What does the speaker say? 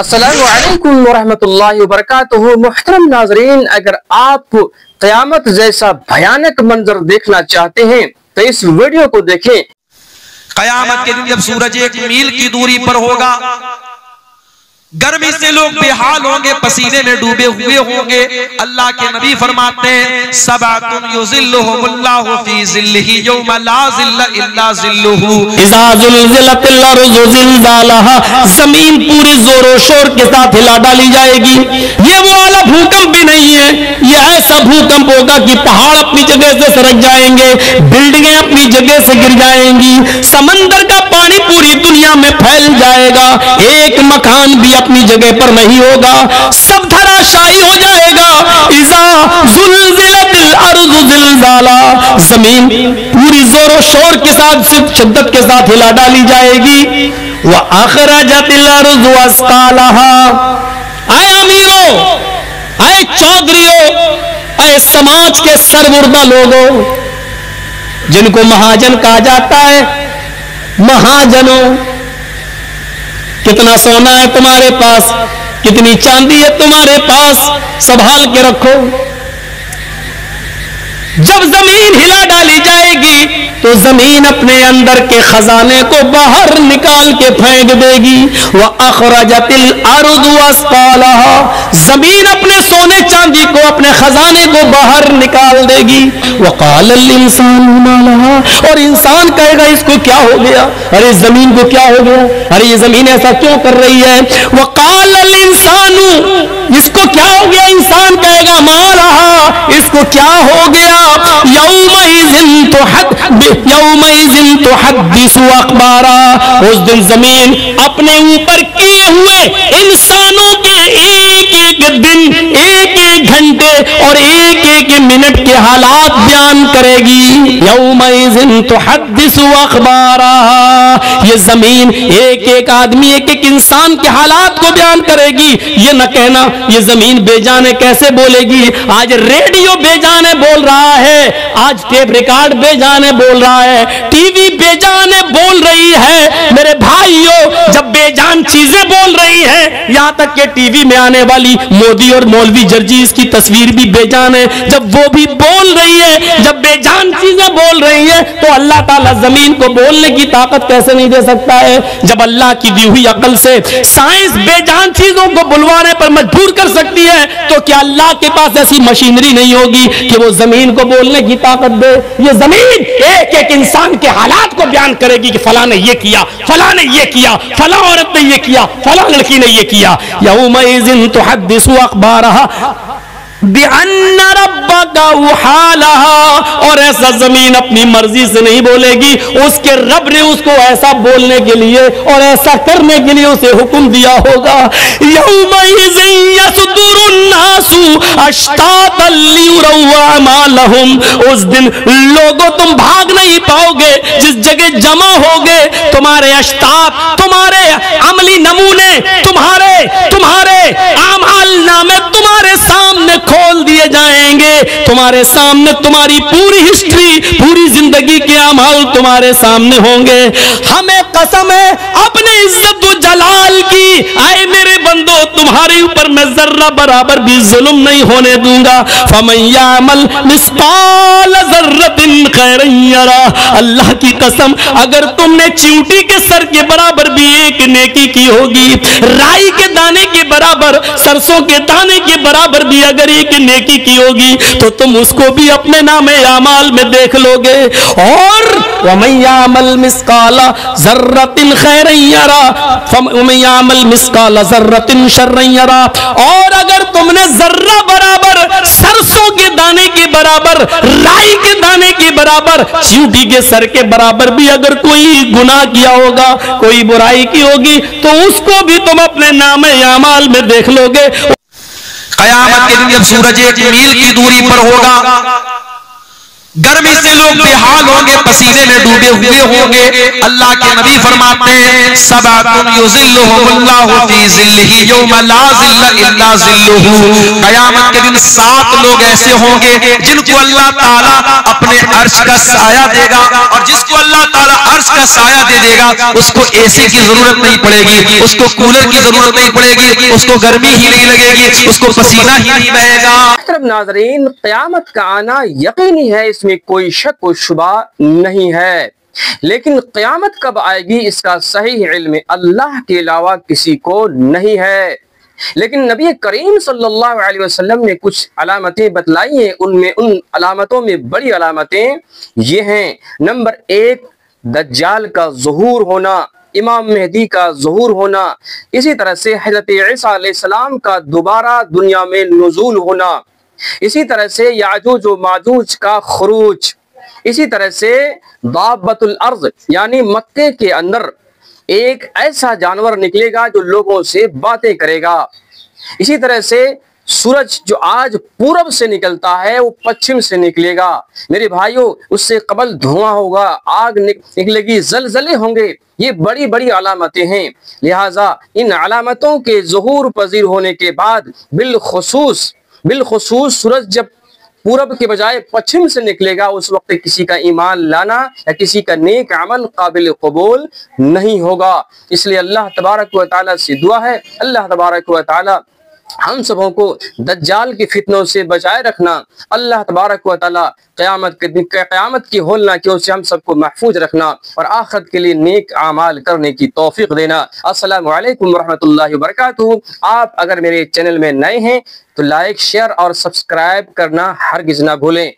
अस्सलामु अलैकुम वरहमतुल्लाहि वबरकातुहू। मुहतरम नाजरीन, अगर आप क़यामत जैसा भयानक मंजर देखना चाहते हैं तो इस वीडियो को देखें। क़यामत के दिन जब सूरज 1 मील की दूरी पर होगा, गर्मी से लोग बेहाल होंगे, पसीने में डूबे हुए होंगे। अल्लाह के नबी फरमाते हैं सबअतुन युज़िल्लुहुमुल्लाहु फी ज़िल्लिही यौमा ला ज़िल्ला इल्ला ज़िल्लुहु। इज़ा ज़ुलज़िलतिल अर्ज़ु ज़िलज़ालहा, जमीन पूरी जोरों शोर के साथ हिला डाली जाएगी। ये वो वाला भूकंप भी नहीं है, ये ऐसा भूकंप होगा कि पहाड़ अपनी जगह से सरक जाएंगे, बिल्डिंगें अपनी जगह से गिर जाएंगी, समंदर का पानी पूरी दुनिया में फैल जाएगा, एक मकान भी अपनी जगह पर नहीं होगा, सब धराशायी हो जाएगा। इज़ा ज़ुलज़िलतिल अर्ज़ु ज़िलज़ाला, जमीन पूरी जोरों शोर के साथ, शिद्दत के साथ हिला डाली जाएगी। व अखरजतिल अर्ज़ु अस्क़ालहा, आए अमीरों, आए चौधरियों, आए समाज के सरमुर्दा लोगों, जिनको महाजन कहा जाता है, महाजनों, कितना सोना है तुम्हारे पास, कितनी चांदी है तुम्हारे पास, संभाल के रखो। जब जमीन हिला डाली जाएगी तो जमीन अपने अंदर के खजाने को बाहर निकाल के फेंक देगी। व अखरजतिल अर्ज़ु अस्क़ालहा, जमीन अपने सोने चांदी को, अपने खजाने को बाहर निकाल देगी। व क़ालल इंसानु मा लहा, और इंसान कहेगा इसको क्या हो गया, अरे जमीन को क्या हो गया, अरे ये जमीन ऐसा क्यों कर रही है। व क़ालल इंसानु, इसको क्या हो गया, इंसान कहेगा मा लहा, इसको क्या हो गया। यौमइज़िन तुहद्दिसु अख़बारा, उस दिन जमीन अपने ऊपर किए हुए इंसानों के एक एक दिन, एक एक घंटे और एक एक मिनट के हालात बयान करेगी। यौमइज़िन तुहद्दिसु अख़बारा, ये जमीन एक एक आदमी, एक एक इंसान के हालात को बयान करेगी। ये न कहना ये जमीन बेजाने कैसे बोलेगी, आज रेडियो बेजाने बोल रहा है, आज टेप रिकॉर्ड बेजाने बोल रहा है, टीवी बेजाने बोल रही है। मेरे भाइयों, जब बेजान चीजें बोल रही है, यहां तक कि टीवी में आने वाली मोदी और मौलवी जर्जीस की तस्वीर भी बेजान है, जब वो भी बोल रही है, जब बेजान चीजें बोल रही है, तो अल्लाह ताला जमीन को बोलने की ताकत कैसे नहीं दे सकता है। जब अल्लाह की दी हुई अकल से साइंस बेजान चीजों को बुलवाने पर मजबूर कर सकती है, तो क्या अल्लाह के पास ऐसी मशीनरी नहीं होगी कि वो जमीन को बोलने की ताकत दे। ये जमीन एक एक इंसान के हालात को बयान करेगी कि फला ने ये किया, फला ने ये किया, फला औरत ने ये किया, फला लड़की ने ये किया। यौमइज़िन तुहद्दिसु अख़बारहा बिअन्न रब्बका वहालहा, और ऐसा जमीन अपनी मर्जी से नहीं बोलेगी, उसके रब ने उसको ऐसा बोलने के लिए और ऐसा करने के लिए उसे हुक्म दिया होगा। यौमइज़िन यसदुरुन नासु अश्तातन लियुरौ अमालहुम, उस दिन लोगों तुम भाग नहीं पाओगे, जिस जगह जमा होगे तुम्हारे अश्तात, तुम्हारे अमली नमूने, तुम्हारे आमाल नामे तुम्हारे सामने खोल दिए जाएंगे, तुम्हारे सामने तुम्हारी पूरी हिस्ट्री, पूरी जिंदगी के अमाल तुम्हारे सामने होंगे। हमें कसम है अपने इज्जत व जलाल की, आए मेरे बंदो, तुम्हारे ऊपर मैं जर्रा बराबर भी जुल्म नहीं होने दूंगा। फमन यामल मिस्काल ज़र्रतिन खैरन यरा, अल्लाह की कसम, अगर तुमने चींटी के सर के बराबर भी एक नेकी की होगी, राई के दाने के बराबर, सरसों के दाने के बराबर भी अगर एक नेकी की होगी, तो तुम उसको भी अपने नामे आमाल में देख लोगे। और वमन यामल मिस्काला ज़र्रतिन खैरन यरा वमन यामल मिस्काला ज़र्रतिन शर्रन यरा, और अगर तुमने जर्रा बराबर, सरसों के दाने के बराबर, राई के दाने के बराबर, चींटी के सर के बराबर भी अगर कोई गुनाह किया होगा, कोई बुराई की होगी, तो उसको भी तुम अपने नामे आमाल में देख लोगे। क़यामत के दिन जब सूरज 1 मील की दूरी पर होगा, गर्मी से लोग बेहाल होंगे, पसीने में डूबे हुए होंगे। अल्लाह के नबी फरमाते हैं सबअतुन युज़िल्लुहुमुल्लाहु फी ज़िल्लिही यौमा ला ज़िल्ला इल्ला ज़िल्लुहु। क़यामत के दिन 7 लोग ऐसे होंगे जिनको अल्लाह ताला अपने अर्श का साया देगा, और जिसको अल्लाह ताला अर्श का साया दे देगा उसको एसी की जरूरत नहीं पड़ेगी, उसको कूलर की जरूरत नहीं पड़ेगी, उसको गर्मी ही नहीं लगेगी, उसको पसीना ही नहीं बहेगा। नाज़रीन, क़यामत का आना यकीनी है, इसमें कोई शक व शुबा नहीं है, लेकिन क़यामत कब आएगी इसका सही इल्म अल्लाह के अलावा किसी को नहीं है। लेकिन नबी करीम सल्लल्लाहु अलैहि वसल्लम ने कुछ अलामतें बतलाई हैं, उनमें उन अलामतों में बड़ी अलामतें ये हैं। नंबर 1, दज्जाल का ज़ुहूर होना, इमाम मेहदी का ज़ुहूर होना, इसी तरह से हज़रत ईसा अलैहिस्सलाम का दोबारा दुनिया में नुज़ूल होना, इसी तरह से याजूज व माजूज का खुरूज, इसी तरह से दाब्बतुल अर्ज़ यानी मक्के के अंदर एक ऐसा जानवर निकलेगा जो लोगों से बातें करेगा, इसी तरह से सूरज जो आज पूरब से निकलता है वो पश्चिम से निकलेगा। मेरे भाइयों, उससे कबल धुआं होगा, आग निकलेगी, जलजले होंगे। ये बड़ी बड़ी अलामतें हैं। लिहाजा इन अलामतों के ज़ुहूर पज़ीर होने के बाद बिलखुसूस सूरज जब पूरब के बजाय पश्चिम से निकलेगा, उस वक्त किसी का ईमान लाना या किसी का नेक अमल काबिल कबूल नहीं होगा। इसलिए अल्लाह तबारक व तआला से दुआ है, अल्लाह तबारक व तआला हम सबों को दज्जाल की फितनों से बचाए रखना। अल्लाह तबारक व तआला क़यामत की होलनाकियों से हम सबको महफूज रखना और आखिरत के लिए नेक आमाल करने की तौफीक देना। अस्सलामु अलैकुम वरहमतुल्लाहि वबरकातुहू। आप अगर मेरे चैनल में नए हैं तो लाइक, शेयर और सब्सक्राइब करना हरगिज़ ना भूलें।